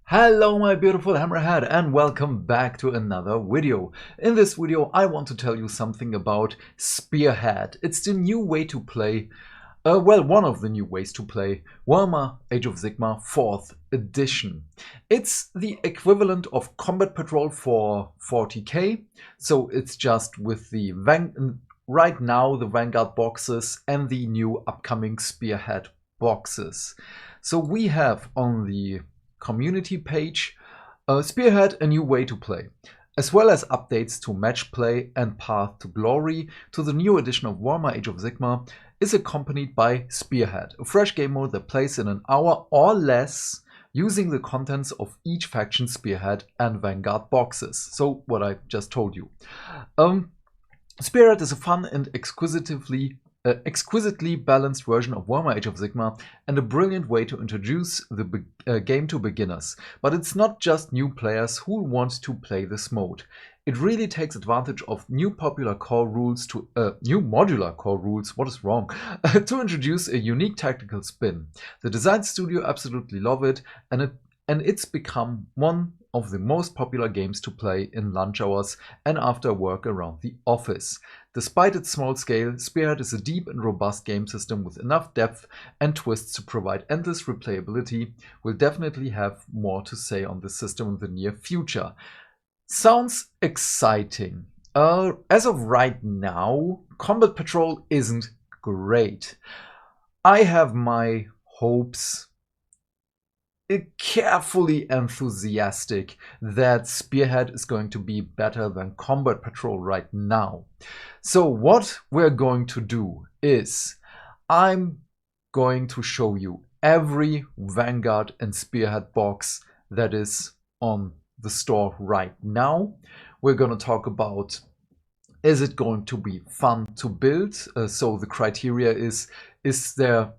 Hello my beautiful hammerhead and welcome back to another video. In this video I want to tell you something about Spearhead. It's the new way to play, one of the new ways to play Warhammer Age of Sigmar 4th edition. It's the equivalent of Combat Patrol for 40k, so it's just with the right now the Vanguard boxes and the new upcoming Spearhead boxes. So we have on the community page Spearhead, a new way to play, as well as updates to match play and Path to Glory to the new edition of Warhammer Age of Sigmar is accompanied by Spearhead, a fresh game mode that plays in an hour or less using the contents of each faction Spearhead and Vanguard boxes. So what I just told you. Spearhead is a fun and exquisitely balanced version of Warhammer Age of Sigmar and a brilliant way to introduce the game to beginners. But it's not just new players who want to play this mode. It really takes advantage of new modular core rules, what is wrong, to introduce a unique tactical spin. The design studio absolutely love it, and it's become one of the most popular games to play in lunch hours and after work around the office. Despite its small scale, Spearhead is a deep and robust game system with enough depth and twists to provide endless replayability. We'll definitely have more to say on this system in the near future. Sounds exciting. As of right now, Combat Patrol isn't great. I have my hopes, carefully enthusiastic, that Spearhead is going to be better than Combat Patrol right now. So what we're going to do is I'm going to show you every Vanguard and Spearhead box that is on the store right now. We're going to talk about, is it going to be fun to build? So the criteria is there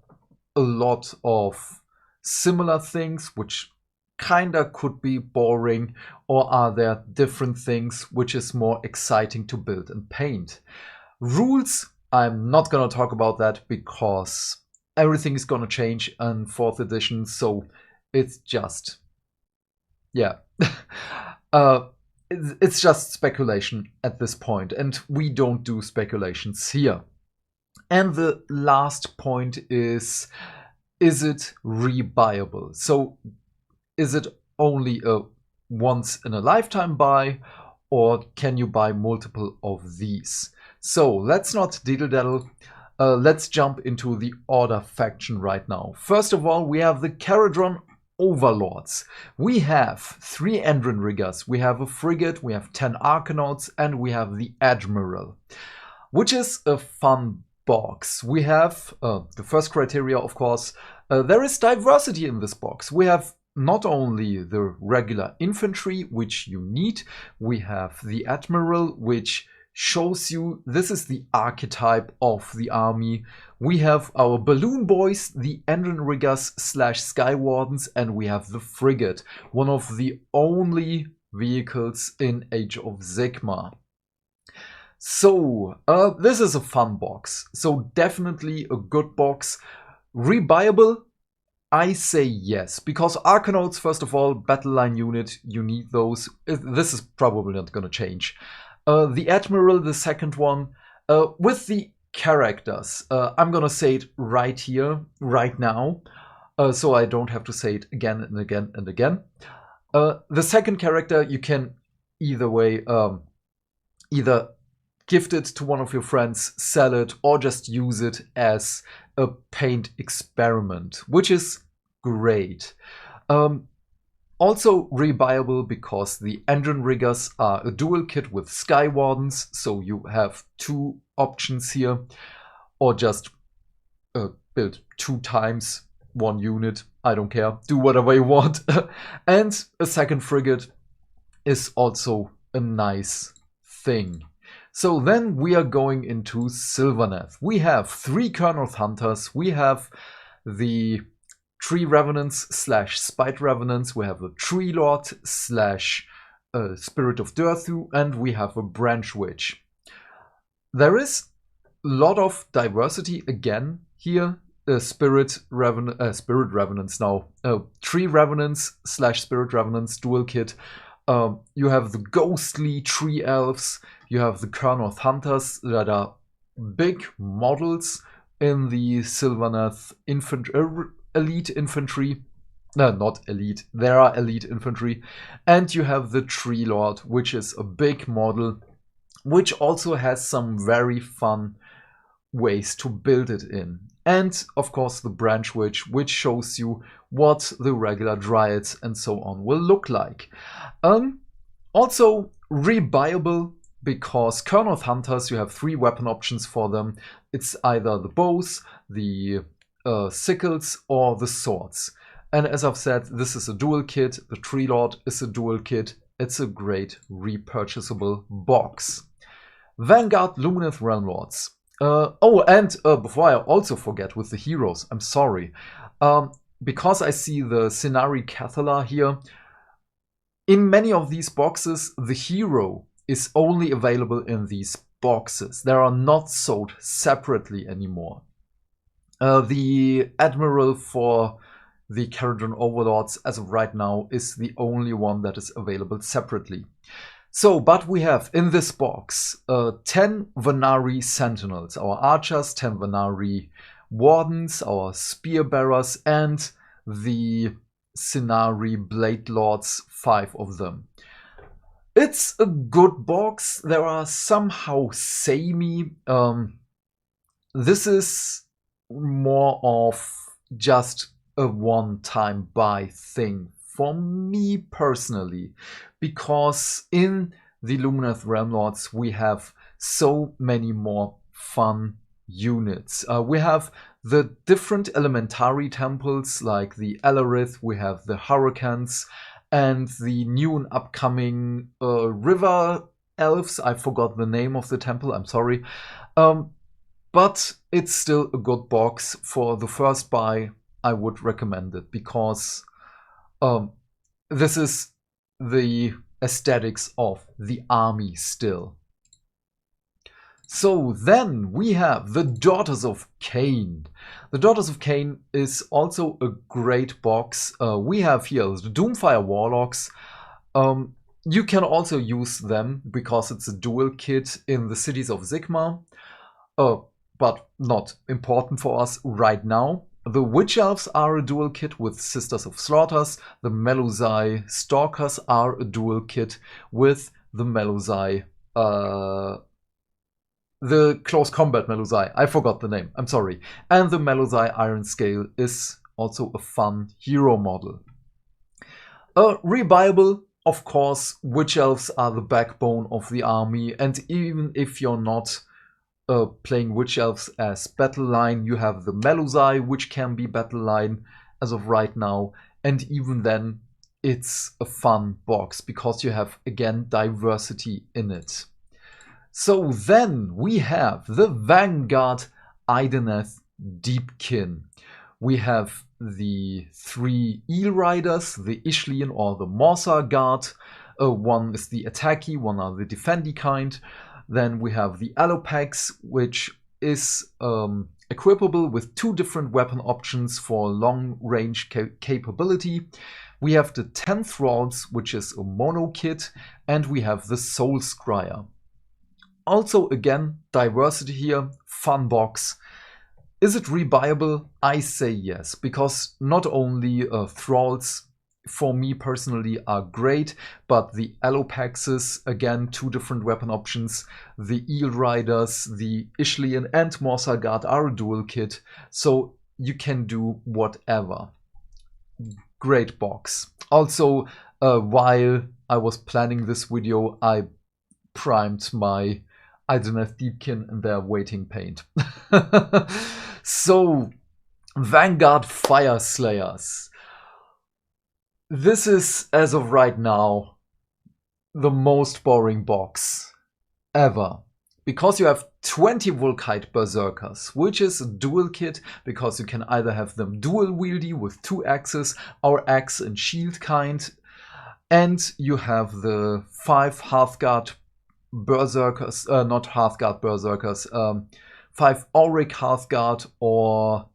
a lot of similar things which kinda could be boring, or are there different things which is more exciting to build and paint? Rules, I'm not gonna talk about that because everything is gonna change in 4th edition, so it's just, yeah. It's just speculation at this point, and we don't do speculations here. And the last point is it rebuyable? So is it only a once in a lifetime buy, or can you buy multiple of these? So let's not diddle-daddle. Let's jump into the Order faction right now. First of all, we have the Caradron Overlords. We have 3 Endrinriggers, we have a frigate, we have 10 Arcanauts, and we have the Admiral, which is a fun box. We have the first criteria, of course, there is diversity in this box. We have not only the regular infantry, which you need, we have the Admiral, which shows you this is the archetype of the army. We have our Balloon Boys, the Endrinriggers / Skywardens, and we have the frigate, one of the only vehicles in Age of Sigmar. So this is a fun box, so definitely a good box. Rebuyable? I say yes, because Arcanauts, first of all, battle line unit, you need those. This is probably not going to change. The Admiral, the second one, with the characters, I'm going to say it right here, right now, so I don't have to say it again and again and again. The second character, you can either way, either gift it to one of your friends, sell it, or just use it as a paint experiment, which is great. Also rebuyable because the Endrinriggers are a dual kit with Skywardens, so you have 2 options here, or just build 2 times 1 unit, I don't care, do whatever you want. And a second frigate is also a nice thing. So then we are going into Sylvaneth. We have 3 Kurnoth Hunters, we have the Tree Revenants / Spite Revenants, we have a Tree Lord / Spirit of Durthu, and we have a Branch Witch. There is a lot of diversity again here Spirit Revenants now. Tree Revenants / Spirit Revenants dual kit. You have the ghostly tree elves. You have the Kurnoth Hunters that are big models in the Sylvaneth elite infantry. No, not elite. There are elite infantry. And you have the Tree Lord, which is a big model, which also has some very fun ways to build it in. And of course the Branch Witch, which shows you what the regular Dryads and so on will look like. Also rebuyable, because Kurnoth Hunters, you have 3 weapon options for them. It's either the bows, the sickles, or the swords. And as I've said, this is a dual kit. The Tree Lord is a dual kit. It's a great repurchasable box. Vanguard Lumineth Realm Lords. Before I also forget with the heroes, I'm sorry. Because I see the Cenari Cathala here, in many of these boxes, the hero is only available in these boxes. They are not sold separately anymore. The Admiral for the Caradhran Overlords, as of right now, is the only one that is available separately. So, but we have in this box 10 Vanari Sentinels, our archers, 10 Vanari Wardens, our Spear Bearers, and the Cenari Blade Lords, 5 of them. It's a good box. There are somehow samey. This is more of just a one-time buy thing for me personally, because in the Lumineth Realm Lords we have so many more fun units. We have the different elementary temples like the Alarith, we have the Hurricanes, and the new and upcoming River Elves. I forgot the name of the temple, I'm sorry. But it's still a good box. For the first buy, I would recommend it, because this is the aesthetics of the army still. So then we have the Daughters of Cain. The Daughters of Cain is also a great box. We have here the Doomfire Warlocks. You can also use them because it's a dual kit in the cities of Sigmar, but not important for us right now. The Witch Elves are a dual kit with Sisters of Slaughters. The Melusai Stalkers are a dual kit with the Melusai, the Close Combat Melusai. I forgot the name, I'm sorry. And the Melusai Iron Scale is also a fun hero model. Rebuyable, of course, Witch Elves are the backbone of the army, and even if you're not playing Witch Elves as battle line, you have the Melusai, which can be battle line as of right now, and even then it's a fun box because you have, again, diversity in it. So then we have the Vanguard Idoneth Deepkin. We have the 3 Eel Riders, the Ishlian or the Morsar Guard. One is the attacky, one are the defendy kind. Then we have the Alopex, which is equipable with 2 different weapon options for long-range capability. We have the 10 Thralls, which is a mono kit, and we have the Soul Scryer. Also, again, diversity here, fun box. Is it rebuyable? I say yes, because not only Thralls, for me personally, are great, but the Alopexes, again, 2 different weapon options. The Eel Riders, the Ishlian and Morsar Guard are a dual kit, so you can do whatever. Great box. Also, while I was planning this video, I primed my Idoneth Deepkin in their waiting paint. So, Vanguard Fire Slayers. This is, as of right now, the most boring box ever. Because you have 20 Volkite Berserkers, which is a dual kit, because you can either have them dual wieldy with 2 axes, or axe and shield kind, and you have the 5 Hearthguard Berserkers, not Hearthguard Berserkers, 5 Auric Hearthguard or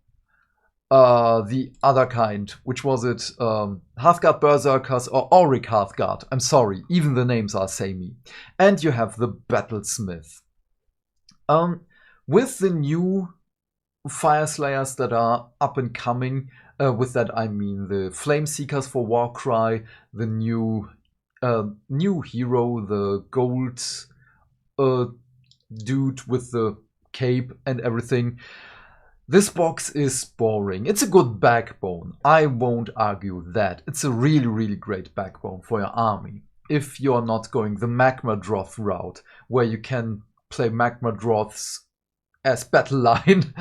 the other kind, which was it? Hearthguard Berserkers or Auric Hearthguard. I'm sorry, even the names are samey. And you have the Battlesmith. With the new Fire Slayers that are up and coming, with that I mean the Flame Seekers for Warcry, the new hero, the gold dude with the cape and everything. This box is boring. It's a good backbone. I won't argue that. It's a really, really great backbone for your army. If you're not going the Magma Droth route, where you can play Magma Droths as battle line.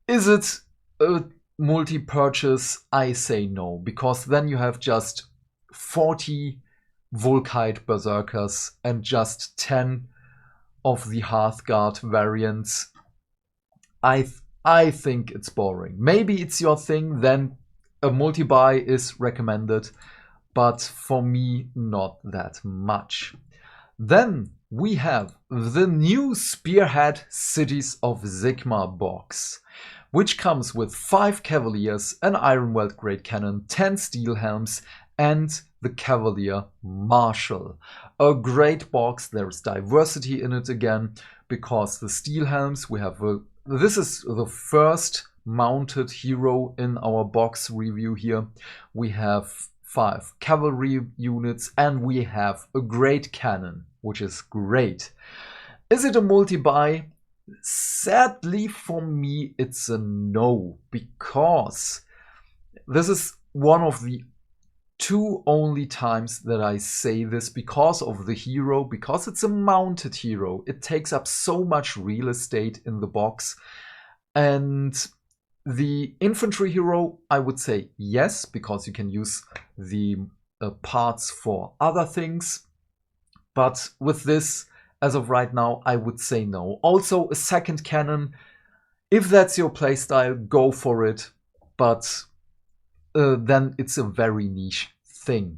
Is it a multi-purchase? I say no, because then you have just 40 Volkite Berserkers and just 10 of the Hearthguard variants. I think it's boring. Maybe it's your thing, then a multi-buy is recommended, but for me, not that much. Then we have the new Spearhead Cities of Sigmar box, which comes with 5 Cavaliers, an Ironweld Great Cannon, 10 Steel Helms, and the Cavalier Marshal. A great box. There's diversity in it again, because the Steel Helms, we have this is the first mounted hero in our box review here. We have 5 cavalry units and we have a great cannon, which is great. Is it a multi-buy? Sadly for me, it's a no, because this is one of the 2 only times that I say this because of the hero, because it's a mounted hero. It takes up so much real estate in the box. And the infantry hero, I would say yes, because you can use the parts for other things. But with this, as of right now, I would say no. Also, a second cannon, if that's your playstyle, go for it. But then it's a very niche thing.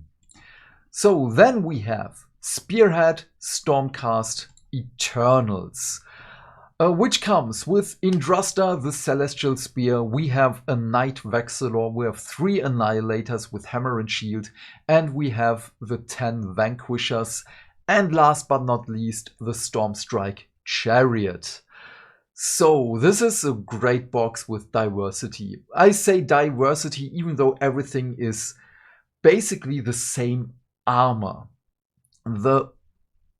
So then we have Spearhead Stormcast Eternals, which comes with Indrusta, the Celestial Spear. We have a Knight Vexillor, we have 3 Annihilators with Hammer and Shield, and we have the 10 Vanquishers, and last but not least, the Stormstrike Chariot. So this is a great box with diversity. I say diversity even though everything is basically the same armor. The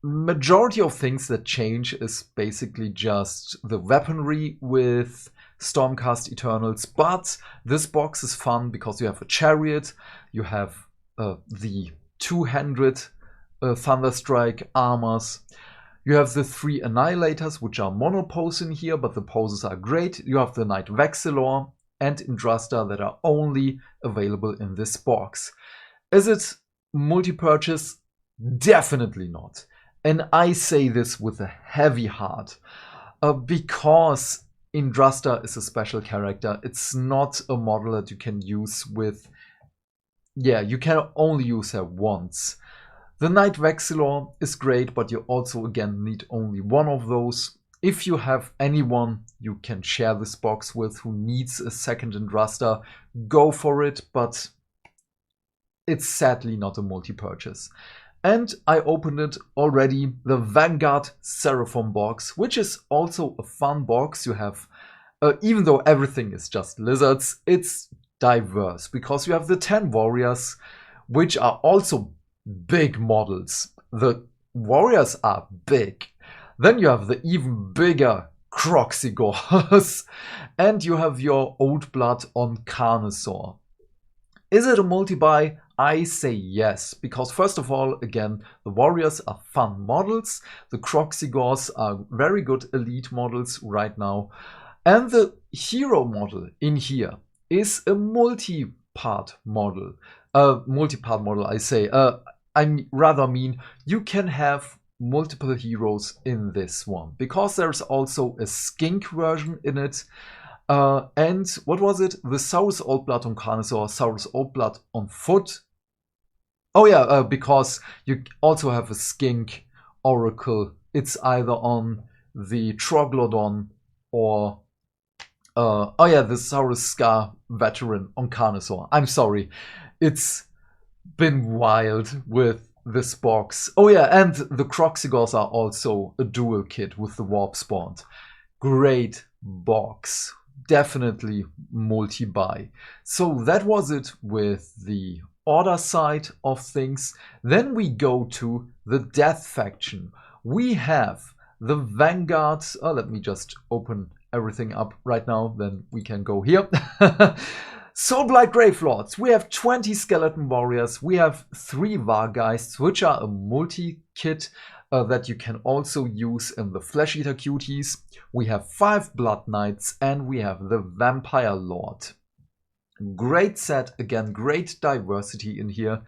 majority of things that change is basically just the weaponry with Stormcast Eternals, but this box is fun because you have a chariot, you have the 200 Thunderstrike armors. You have the 3 Annihilators, which are monopose in here, but the poses are great. You have the Knight Vexillor and Indrusta that are only available in this box. Is it multi-purchase? Definitely not. And I say this with a heavy heart, because Indrusta is a special character. It's not a model that you can use with... Yeah, you can only use her once. The Knight Vexillor is great, but you also, again, need only one of those. If you have anyone you can share this box with who needs a second Indrusta, go for it, but it's sadly not a multi-purchase. And I opened it already, the Vanguard Seraphon box, which is also a fun box. You have, even though everything is just lizards, it's diverse, because you have the 10 warriors, which are also big models. The warriors are big. Then you have the even bigger Croxigors. And you have your Old Blood on Carnosaur. Is it a multi-buy? I say yes, because first of all, again, the warriors are fun models. The Croxigors are very good elite models right now. And the hero model in here is a multi-part model. I say. I rather mean you can have multiple heroes in this one, because there's also a skink version in it. And what was it? The Saurus Old Blood on Carnosaur, Saurus Old Blood on foot. Oh yeah, because you also have a skink oracle. It's either on the Troglodon or Oh yeah, the Saurus Scar veteran on Carnosaur. I'm sorry. It's been wild with this box. Oh yeah, and the Croxigors are also a dual kit with the Warp Spawn. Great box. Definitely multi-buy. So that was it with the order side of things. Then we go to the Death faction. We have the Vanguard. Oh, let me just open everything up right now, then we can go here. Soulblight Gravelords. We have 20 Skeleton Warriors. We have 3 Vargheists, which are a multi-kit that you can also use in the Flesh Eater Cuties. We have 5 Blood Knights, and we have the Vampire Lord. Great set, again, great diversity in here.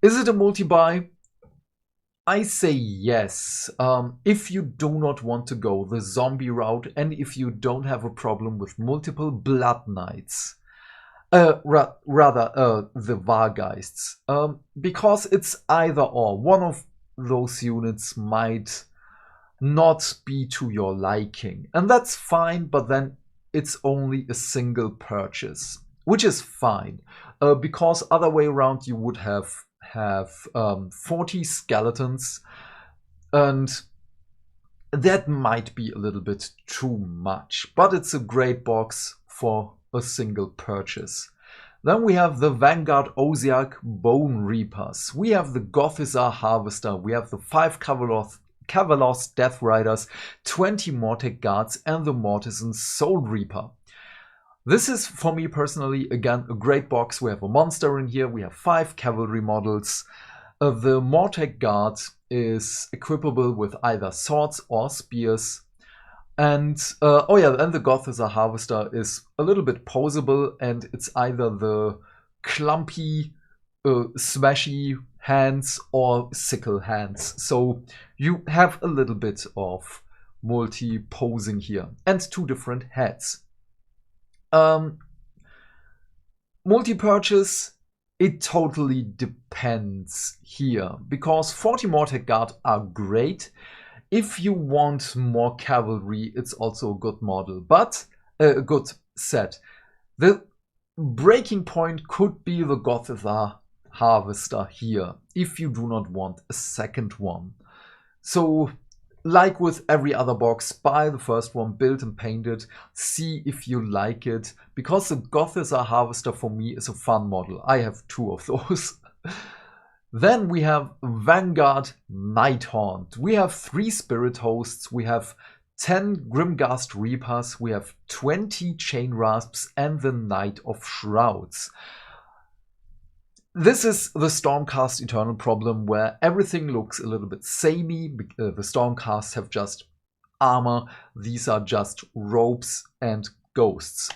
Is it a multi-buy? I say yes, if you do not want to go the zombie route and if you don't have a problem with multiple Blood Knights. Rather, the Vargheists. Because it's either or. One of those units might not be to your liking. And that's fine, but then it's only a single purchase. Which is fine. Because other way around you would have 40 skeletons, and that might be a little bit too much, but it's a great box for a single purchase. Then we have the Vanguard Osiark Bone Reapers. We have the Gothizar Harvester. We have the 5 Kavalos Death Riders, 20 Mortek Guards, and the Mortisan Soul Reaper. This is, for me personally, again, a great box. We have a monster in here. We have 5 cavalry models. The Mortek Guard is equipable with either swords or spears. And, oh yeah, and the Gothizar Harvester is a little bit poseable, and it's either the clumpy, smashy hands or sickle hands. So you have a little bit of multi-posing here, and 2 different heads. Multi-purchase, it totally depends here, because 40 Mortek Guard are great. If you want more cavalry, it's also a good model, but a good set. The breaking point could be the Gothizar Harvester here, if you do not want a second one. So, like with every other box, buy the first one, build and paint it, see if you like it, because the Gothizar Harvester for me is a fun model. I have 2 of those. Then we have Vanguard Nighthaunt. We have 3 Spirit Hosts, we have 10 Grimghast Reapers, we have 20 Chain Rasps, and the Knight of Shrouds. This is the Stormcast Eternal problem, where everything looks a little bit samey. The Stormcasts have just armor. These are just ropes and ghosts.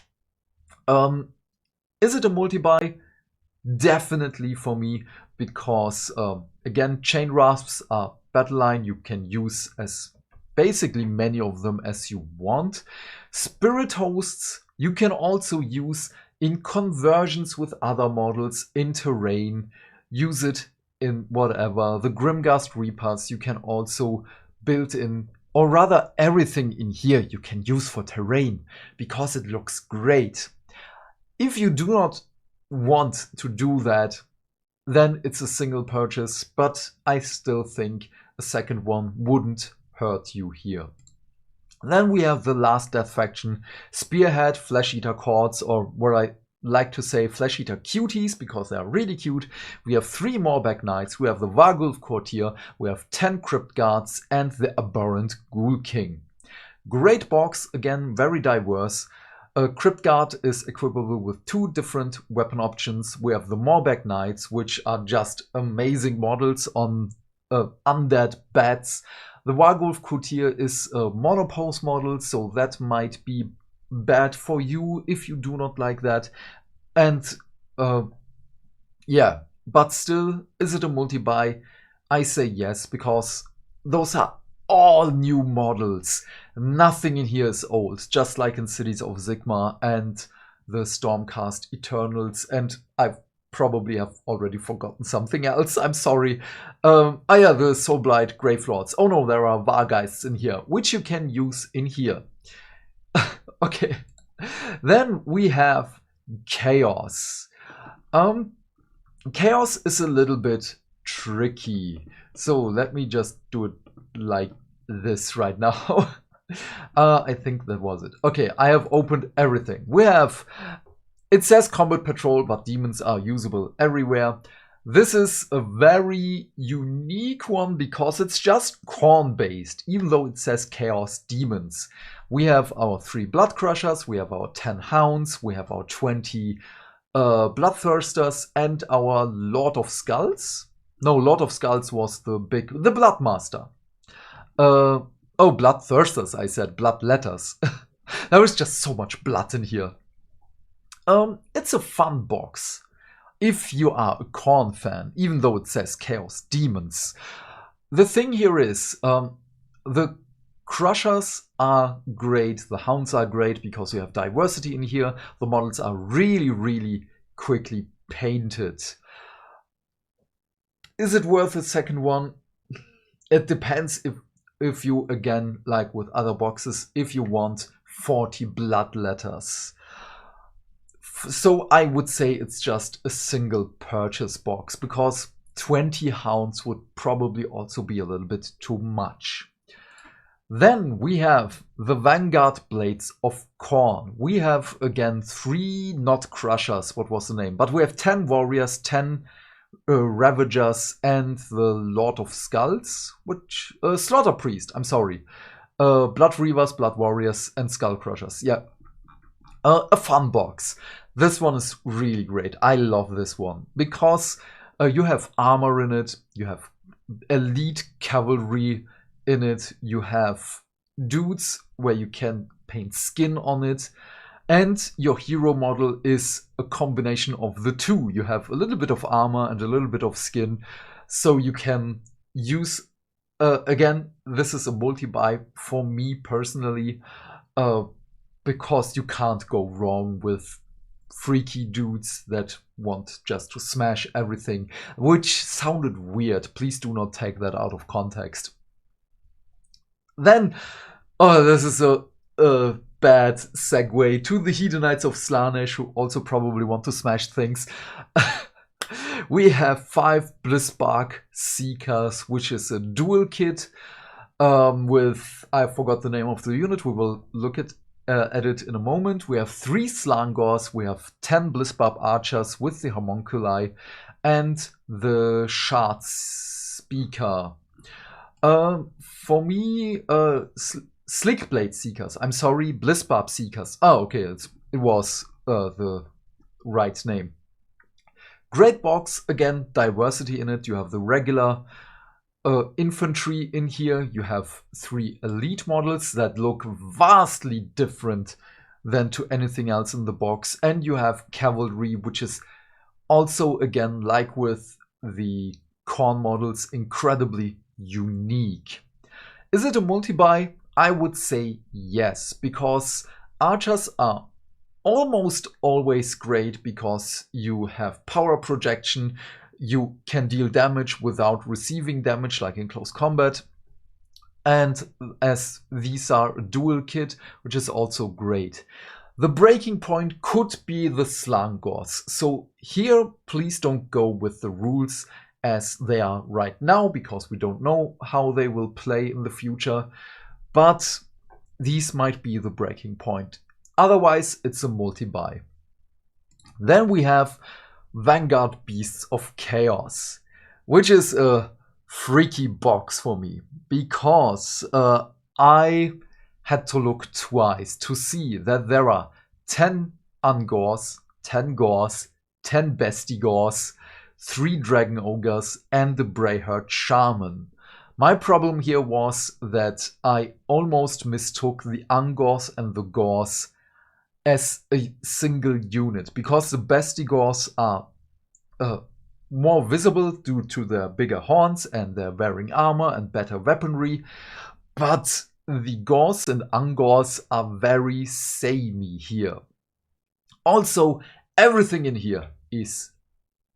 Is it a multi-buy? Definitely for me, because again, Chain Rasps are battle line. You can use as basically many of them as you want. Spirit Hosts you can also use in conversions with other models, in terrain, use it in whatever. The Grimghast Reapers you can also build in, or rather everything in here you can use for terrain, because it looks great. If you do not want to do that, then it's a single purchase, but I still think a second one wouldn't hurt you here. Then we have the last death faction, Spearhead, Flesh Eater Cords, or what I like to say Flesh Eater Cuties, because they are really cute. We have 3 Morbag Knights, we have the Varghulf Courtier, we have 10 Crypt Guards, and the Aberrant Ghoul King. Great box, again, very diverse. Crypt Guard is equipable with 2 different weapon options. We have the Morbag Knights, which are just amazing models on undead bats. The Varghulf Courtier is a monopose model, so that might be bad for you if you do not like that. And yeah, but still, is it a multi-buy? I say yes, because those are all new models. Nothing in here is old, just like in Cities of Sigmar and the Stormcast Eternals, and I probably have already forgotten something else. I'm sorry. Oh yeah, the Soulblight Gravelords. Oh no, there are Vargheists in here, which you can use in here. Okay. Then we have chaos. Chaos is a little bit tricky. So let me just do it like this right now. I think that was it. Okay, I have opened everything. We have, it says combat patrol, but demons are usable everywhere. This is a very unique one because it's just Khorne based, even though it says chaos demons. We have our 3 blood crushers, we have our 10 hounds, we have our 20 bloodthirsters, and our Lord of Skulls. No, Lord of Skulls was the Bloodmaster. Oh, bloodthirsters, I said, bloodletters. There is just so much blood in here. It's a fun box. If you are a Khorne fan, even though it says Chaos Demons. The thing here is, the Crushers are great, the Hounds are great because you have diversity in here. The models are really, really quickly painted. Is it worth a second one? It depends if you, again, like with other boxes, if you want 40 blood letters. So I would say it's just a single purchase box because 20 hounds would probably also be a little bit too much. Then we have the Vanguard Blades of Khorne. We have again 3 not crushers, what was the name? But we have 10 warriors, 10 ravagers, and the Lord of Skulls, which Slaughter Priest, I'm sorry. Blood Reavers, Blood Warriors, and Skull Crushers. Yeah. A fun box. This one is really great. I love this one because you have armor in it, you have elite cavalry in it, you have dudes where you can paint skin on it, and your hero model is a combination of the two. You have a little bit of armor and a little bit of skin, so you can use, again, this is a multi-buy for me personally, because you can't go wrong with freaky dudes that want just to smash everything, which sounded weird. Please do not take that out of context. Then, oh, this is a bad segue to the Hedonites of Slaanesh, who also probably want to smash things. We have 5 Blissbark Seekers, which is a dual kit with, I forgot the name of the unit, we will look at it in a moment. We have 3 Slangors, we have 10 Blissbarb Archers with the Homunculi, and the Shard Speaker. For me, Slickblade Seekers. I'm sorry, Blissbarb Seekers. Oh, okay, it was the right name. Great box, again, diversity in it. You have the regular infantry in here. You have 3 elite models that look vastly different than to anything else in the box. And you have cavalry, which is also, again, like with the Khorne models, incredibly unique. Is it a multi-buy? I would say yes, because archers are almost always great because you have power projection, you can deal damage without receiving damage like in close combat, and as these are a dual kit, which is also great. The breaking point could be the Slangors, so here please don't go with the rules as they are right now, because we don't know how they will play in the future, but these might be the breaking point. Otherwise, it's a multi-buy. Then we have Vanguard Beasts of Chaos, which is a freaky box for me, because I had to look twice to see that there are 10 Ungors, 10 Gors, 10 Bestigors, 3 Dragon Ogres, and the Brayherd Shaman. My problem here was that I almost mistook the Ungors and the Gors as a single unit, because the Bestigors are more visible due to their bigger horns and their wearing armor and better weaponry, but the Gors and Ungors are very samey here. Also, everything in here is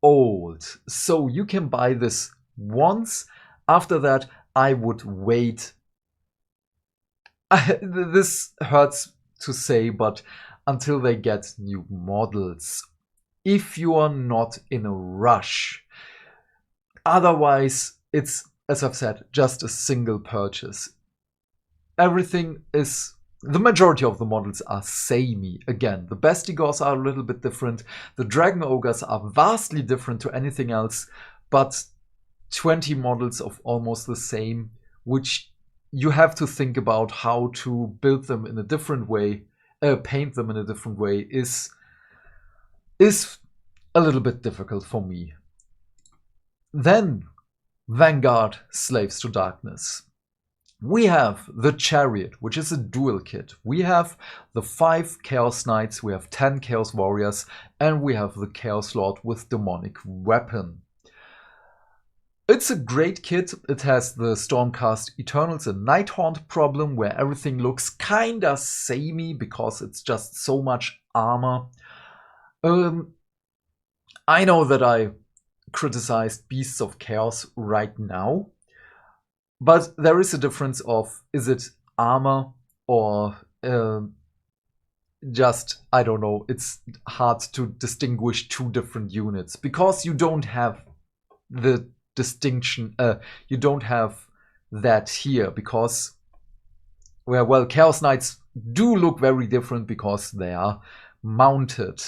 old, so you can buy this once. After that, I would wait. This hurts to say, but until they get new models, if you are not in a rush. Otherwise, it's, as I've said, just a single purchase. Everything is, the majority of the models are samey. Again, the Bestigors are a little bit different. The Dragon Ogres are vastly different to anything else, but 20 models of almost the same, which you have to think about how to build them in a different way, paint them in a different way, is a little bit difficult for me. Then, Vanguard Slaves to Darkness. We have the Chariot, which is a dual kit. We have the 5 Chaos Knights, we have 10 Chaos Warriors, and we have the Chaos Lord with Demonic Weapon. It's a great kit. It has the Stormcast Eternals and Nighthaunt problem, where everything looks kinda samey because it's just so much armor. I know that I criticized Beasts of Chaos right now, but there is a difference of, is it armor or just, I don't know, it's hard to distinguish two different units because you don't have the distinction, you don't have that here because, well, Chaos Knights do look very different because they are mounted.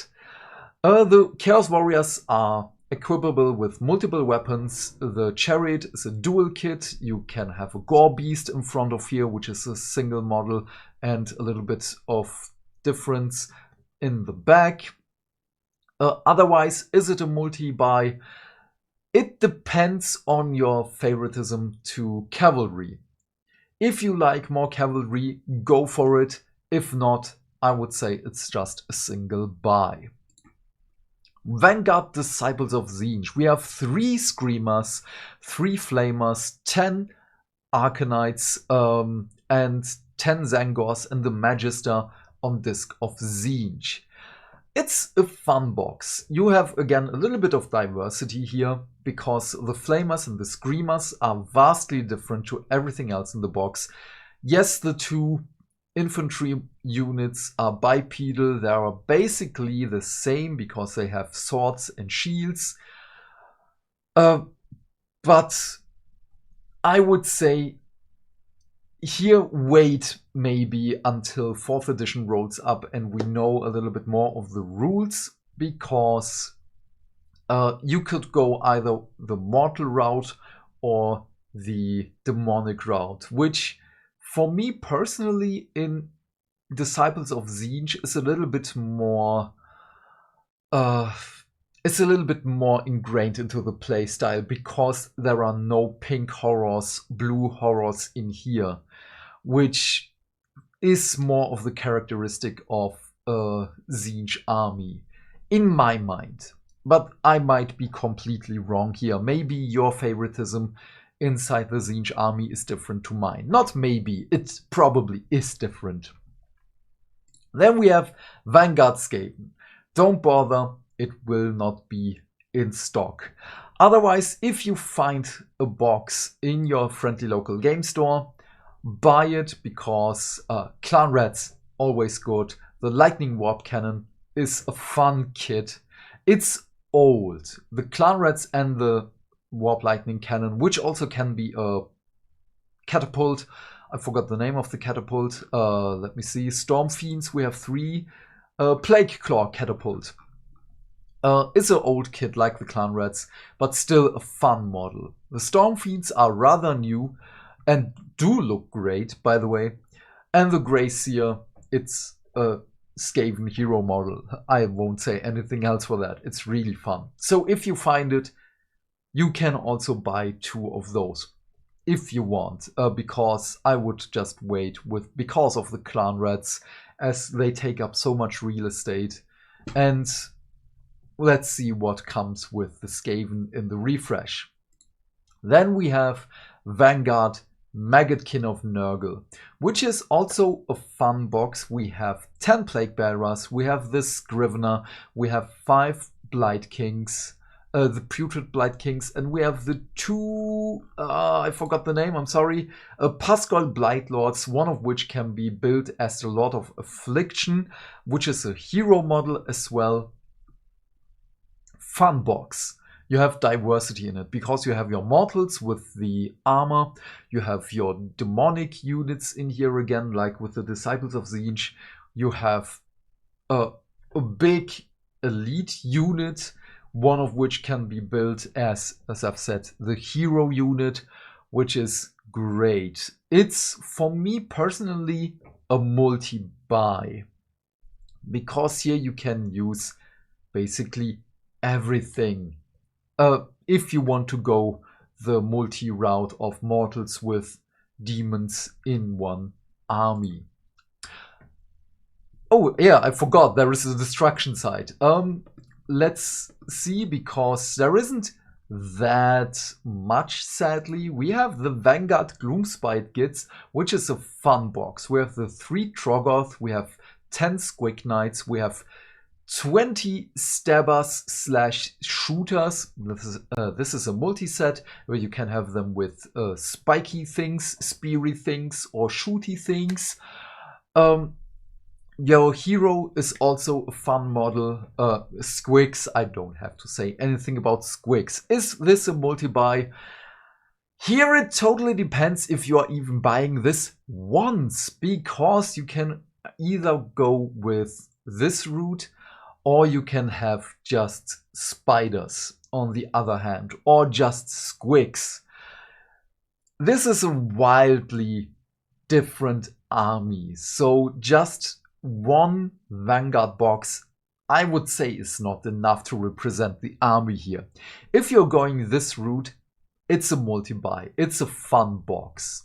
The Chaos Warriors are equipable with multiple weapons. The Chariot is a dual kit. You can have a Gore Beast in front of here, which is a single model, and a little bit of difference in the back. Otherwise, is it a multi-buy? It depends on your favoritism to cavalry. If you like more cavalry, go for it. If not, I would say it's just a single buy. Vanguard Disciples of Tzeentch. We have 3 Screamers, 3 Flamers, 10 Arcanites, and 10 Zangors and the Magister on Disc of Tzeentch. It's a fun box. You have, again, a little bit of diversity here because the Flamers and the Screamers are vastly different to everything else in the box. Yes, the 2 infantry units are bipedal. They are basically the same because they have swords and shields. But I would say here wait maybe until 4th edition rolls up and we know a little bit more of the rules, because you could go either the mortal route or the demonic route, which for me personally in Disciples of Tzeentch is a little bit more ingrained into the playstyle because there are no pink horrors, blue horrors in here, which is more of the characteristic of a Tzeentch army, in my mind. But I might be completely wrong here. Maybe your favoritism inside the Tzeentch army is different to mine. Not maybe, it probably is different. Then we have Vanguard Skaven. Don't bother, it will not be in stock. Otherwise, if you find a box in your friendly local game store, buy it because Clan Rats, always good. The Lightning Warp Cannon is a fun kit. It's old. The Clan Rats and the Warp Lightning Cannon, which also can be a catapult. I forgot the name of the catapult. Let me see. Storm Fiends, we have 3. Plague Claw Catapult. Is an old kit like the Clan Rats, but still a fun model. The Storm Fiends are rather new and do look great, by the way. And the Grey Seer, it's a Skaven hero model. I won't say anything else for that. It's really fun. So if you find it, you can also buy 2 of those if you want, because I would just wait because of the Clan Rats, as they take up so much real estate. And let's see what comes with the Skaven in the refresh. Then we have Vanguard Maggotkin of Nurgle, which is also a fun box. We have 10 Plague Bearers, we have this Scrivener, we have 5 Blight Kings, the Putrid Blight Kings, and we have the two, I forgot the name, I'm sorry, Pascal Blight Lords, one of which can be built as the Lord of Affliction, which is a hero model as well. Fun box. You have diversity in it because you have your mortals with the armor, you have your demonic units in here again, like with the Disciples of Tzeentch. You have a big elite unit, one of which can be built as I've said, the hero unit, which is great. It's, for me personally, a multi-buy, because here you can use basically everything. If you want to go the multi-route of mortals with demons in one army. Oh yeah, I forgot, there is a destruction side. Let's see, because there isn't that much, sadly. We have the Vanguard Gloomspite Gits, which is a fun box. We have the 3 Troggoth, we have 10 Squig Knights, we have 20 stabbers / shooters. This is a multi-set where you can have them with spiky things, speary things, or shooty things. Your hero is also a fun model. Squigs, I don't have to say anything about Squigs. Is this a multi-buy? Here it totally depends if you are even buying this once, because you can either go with this route, or you can have just spiders on the other hand, or just squigs. This is a wildly different army, so just one Vanguard box, I would say, is not enough to represent the army here. If you're going this route, it's a multi-buy, it's a fun box.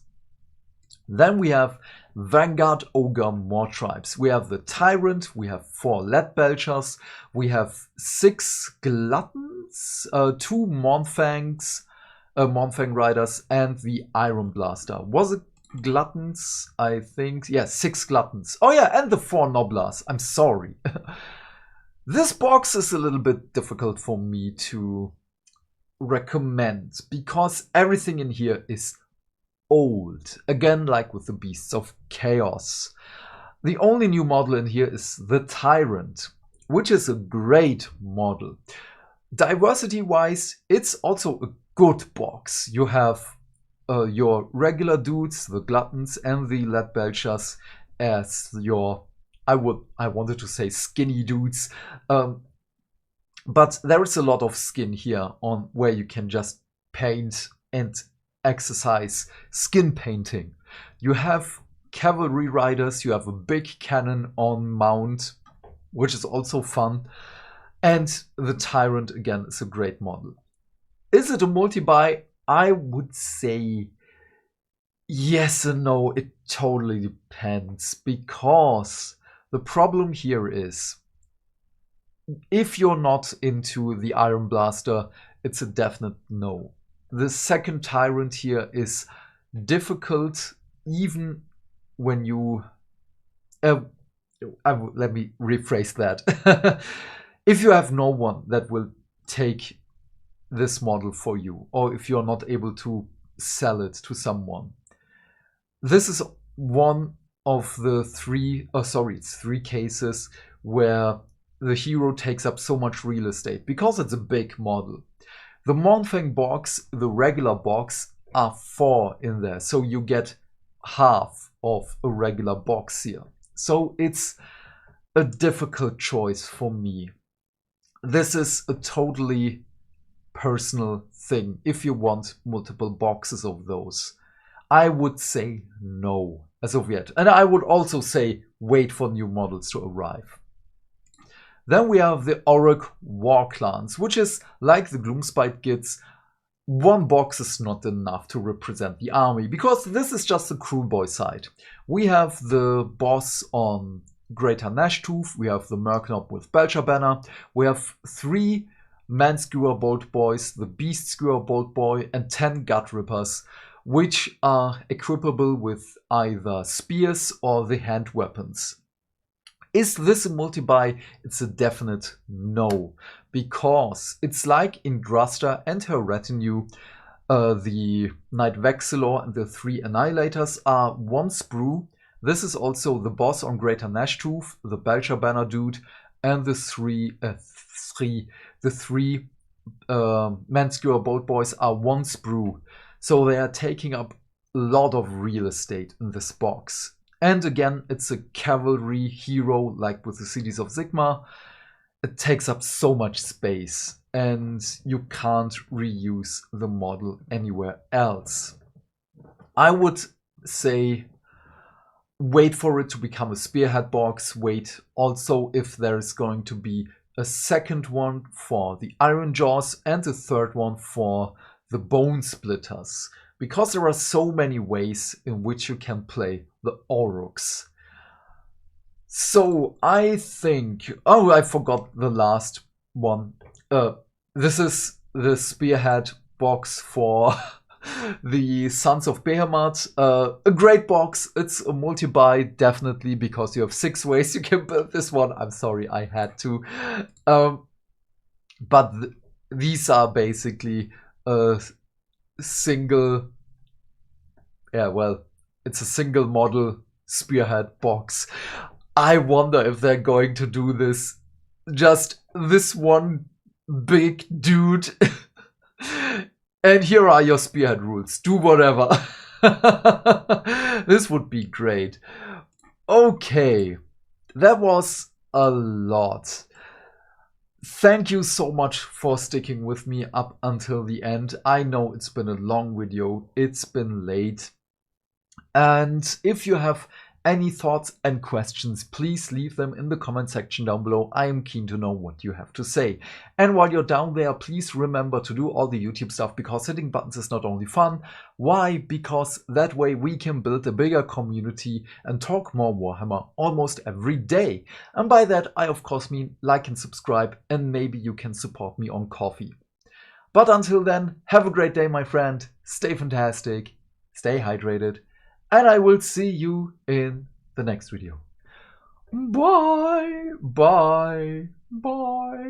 Then we have Vanguard Ogre Mawtribes. We have the Tyrant, we have 4 Lead Belchers, we have 6 Gluttons, 2 Mournfangs, Mournfang Riders, and the Iron Blaster. Was it Gluttons? I think, yeah, 6 Gluttons. Oh yeah, and the 4 Nobblers. I'm sorry. This box is a little bit difficult for me to recommend, because everything in here is old. Again, like with the Beasts of Chaos. The only new model in here is the Tyrant, which is a great model. Diversity-wise, it's also a good box. You have your regular dudes, the Gluttons and the Lead Belchers, as your, I wanted to say skinny dudes, but there is a lot of skin here on where you can just paint and exercise skin painting. You have cavalry riders, you have a big cannon on mount, which is also fun, and the Tyrant again is a great model. Is it a multi-buy? I would say yes and no. It totally depends, because the problem here is, if you're not into the Iron Blaster, it's a definite no. The second Tyrant here is difficult, even when you... let me rephrase that. If you have no one that will take this model for you, or if you're not able to sell it to someone, this is one of the 3 cases where the hero takes up so much real estate, because it's a big model. The Mournfang box, the regular box, are 4 in there, so you get half of a regular box here. So it's a difficult choice for me. This is a totally personal thing. If you want multiple boxes of those, I would say no as of yet. And I would also say wait for new models to arrive. Then we have the Orruk War Clans, which is like the Gloomspite Gits. One box is not enough to represent the army, because this is just the crew boy side. We have the boss on Greater Nashtooth, we have the Merknob with Belcher Banner, we have 3 Man-Skewer Bolt Boys, the Beast Skewer Bolt Boy, and 10 Gut Rippers, which are equipable with either spears or the hand weapons. Is this a multi-buy? It's a definite no, because it's like in Druster and her retinue, the Knight Vexillor and the 3 Annihilators are 1 sprue. This is also the boss on Greater Nashtooth, the Belcher Banner dude, and the three Manskewer Bolt Boys are 1 sprue. So they are taking up a lot of real estate in this box. And again, it's a cavalry hero, like with the Cities of Sigmar. It takes up so much space, and you can't reuse the model anywhere else. I would say wait for it to become a Spearhead box. Wait also if there is going to be a second one for the Iron Jaws and a third one for the Bone Splitters, because there are so many ways in which you can play the Aurochs. So I think, oh, I forgot the last one. This is the Spearhead box for the Sons of Behemoth. A great box. It's a multi-buy, definitely, because you have 6 ways you can build this one. I'm sorry, I had to. But these are basically a single, yeah, well, it's a single model Spearhead box. I wonder if they're going to do this. Just this one big dude. And here are your Spearhead rules. Do whatever. This would be great. Okay. That was a lot. Thank you so much for sticking with me up until the end. I know it's been a long video. It's been late. And if you have any thoughts and questions, please leave them in the comment section down below. I am keen to know what you have to say. And while you're down there, please remember to do all the YouTube stuff, because hitting buttons is not only fun. Why? Because that way we can build a bigger community and talk more Warhammer almost every day. And by that, I of course mean like and subscribe, and maybe you can support me on Ko-fi. But until then, have a great day, my friend. Stay fantastic, stay hydrated, and I will see you in the next video. Bye, bye, bye.